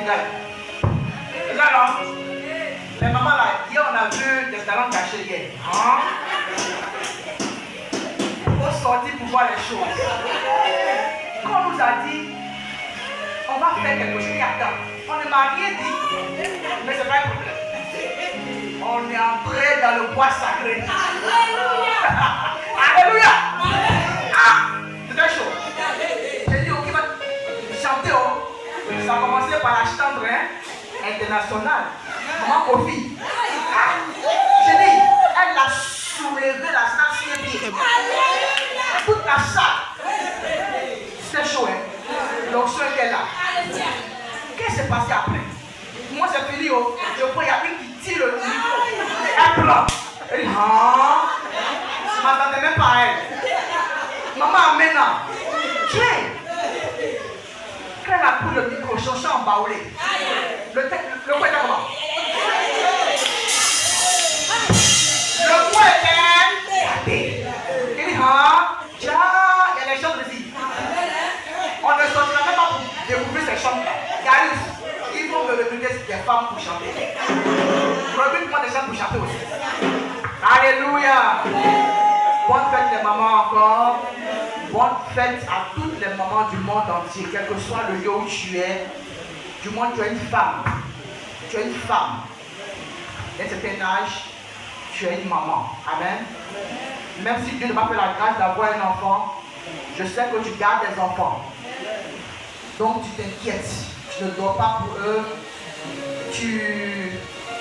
Portugal. C'est ça, non? Les mamans là, hier on a vu des talents cachés hier. Hein? Il faut sortir pour voir les choses. Quand on nous a dit, on va faire quelque chose, attends. On ne m'a rien dit, mais c'est pas un problème. On est entré dans le bois sacré. Alléluia! Alléluia! Ah! C'était chaud. J'ai dit, ok, va chanter. Oh. Ça a commencé par la chambre internationale. Maman Kofi. Ah. J'ai dit, elle a soulevé la salle sur les pieds. Toute la salle. C'était chaud, hein? L'onction était là. Qu'est-ce qui s'est passé après? Moi, c'est fini. Oh. Je vois, il y a une qui tire le micro. Elle pleure. Elle dit, ah, je ne m'attendais même pas à elle. Maman, maintenant, tiens. Quand elle a pris le micro, cherché en baoulé. Le quoi était comment? Le quoi était? Il dit, ah, tiens, il y a les chambres ici. On ne sortira même pas pour découvrir ces chambres. Garius, ils vont me recruter des femmes pour chanter. Recrute-moi des gens pour chanter aussi. Alléluia. Bonne fête les mamans encore. Bonne fête à toutes les mamans du monde entier, quel que soit le lieu où tu es. Du moins, tu es une femme. Tu es une femme. D'un certain âge, tu es une maman. Amen. Même si Dieu ne m'a fait la grâce d'avoir un enfant, je sais que tu gardes des enfants. Donc, tu t'inquiètes. Tu ne dors pas pour eux. Tu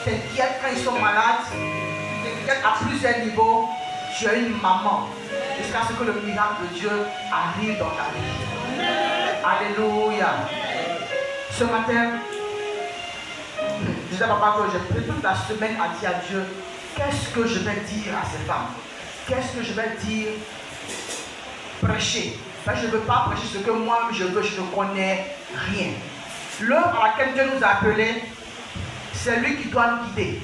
t'inquiètes quand ils sont malades. Tu t'inquiètes à plusieurs niveaux. Tu es une maman. Jusqu'à ce que le miracle de Dieu arrive dans ta vie. Alléluia. Ce matin, je disais à papa que j'ai pris toute la semaine à dire à Dieu, qu'est-ce que je vais dire à ces femmes? Qu'est-ce que je vais dire? Prêcher. Ben, je ne veux pas prêcher ce que moi je veux, je ne connais rien. L'heure à laquelle Dieu nous a appelés, c'est lui qui doit nous guider.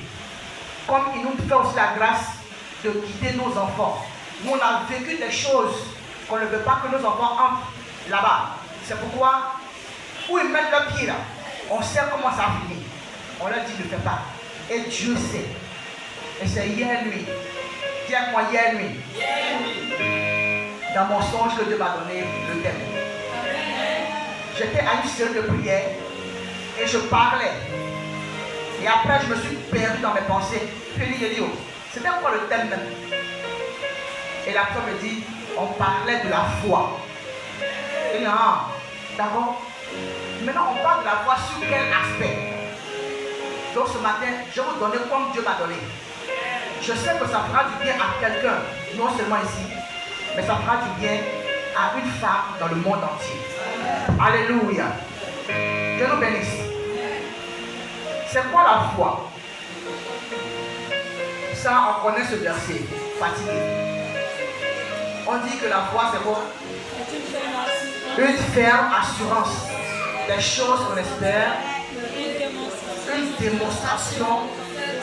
Comme il nous fait aussi la grâce de guider nos enfants. Nous, on a vécu des choses qu'on ne veut pas que nos enfants entrent là-bas. C'est pourquoi, où ils mettent leurs pieds là, on sait comment ça finit. On leur dit ne fais pas. Et Dieu sait. Et c'est hier nuit. Dis avec moi hier nuit. Dans mon songe que Dieu m'a donné le thème. J'étais à une série de prières et je parlais. Et après, je me suis perdu dans mes pensées. Puis il dit, c'était quoi le thème même? Et la personne me dit, on parlait de la foi. Et non, d'accord. Maintenant, on parle de la foi sur quel aspect? Donc ce matin, je vais vous donner comme Dieu m'a donné. Je sais que ça fera du bien à quelqu'un, non seulement ici, mais ça fera du bien à une femme dans le monde entier. Alléluia. Dieu nous bénisse. C'est quoi la foi? Ça, on connaît ce verset. Fatigué. On dit que la foi, c'est quoi? Une ferme assurance des choses qu'on espère. Une démonstration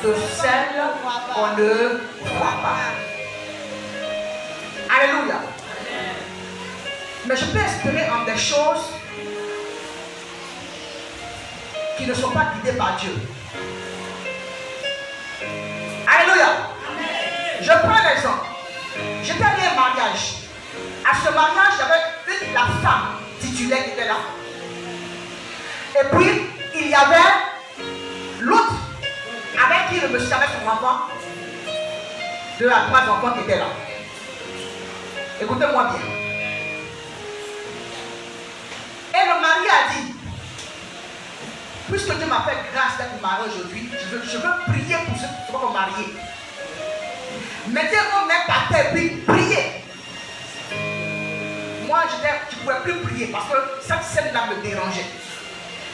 de celles qu'on ne voit pas. Alléluia. Mais je peux espérer en des choses qui ne sont pas guidées par Dieu. Alléluia. Je prends l'exemple. J'étais allé à un mariage. À ce mariage, j'avais la femme titulaire qui était là. Et puis, il y avait l'autre avec qui le monsieur avait son enfant. 2 à 3 enfants qui étaient là. Écoutez-moi bien. Et le mari a dit, puisque Dieu m'a fait grâce d'être marié aujourd'hui, je veux prier pour ceux qui sont mariés. Mettez vos mains par terre puis priez. Moi, je ne pouvais plus prier parce que cette scène-là me dérangeait.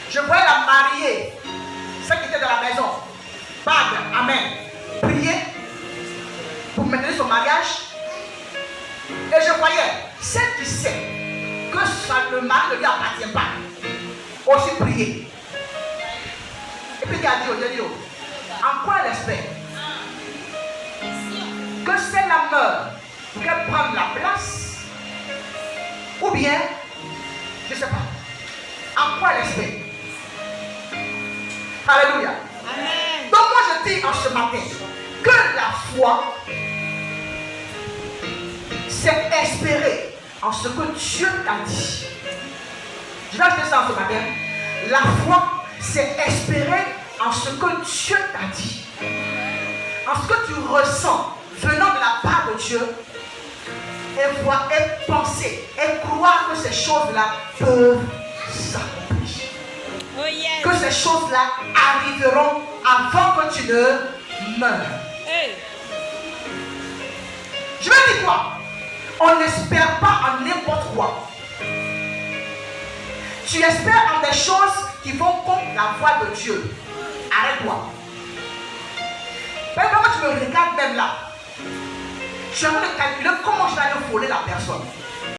Je voyais la mariée, celle qui était dans la maison. Padre, amen. Prier pour maintenir son mariage. Et je voyais celle qui sait que le mari ne lui appartient pas. Aussi prier. Et puis il a dit, en quoi elle espère? Que celle-là meure, qu'elle prenne la place, ou bien, je ne sais pas, en quoi elle espère? Alléluia. Amen. Donc moi je dis en ce matin que la foi, c'est espérer en ce que Dieu t'a dit. Je vais acheter ça en ce matin. La foi, c'est espérer en ce que Dieu t'a dit. En ce que tu ressens venant de la part de Dieu. Et voir, et penser, et croire que ces choses-là peuvent s'accomplir. Oh yes. Que ces choses-là arriveront avant que tu ne meurs. Hey. Je vais dire quoi? On n'espère pas en n'importe quoi. Tu espères en des choses qui vont contre la voix de Dieu. Arrête-toi. Même quand tu me regardes même là, tu es en train de calculer comment je vais aller voler la personne.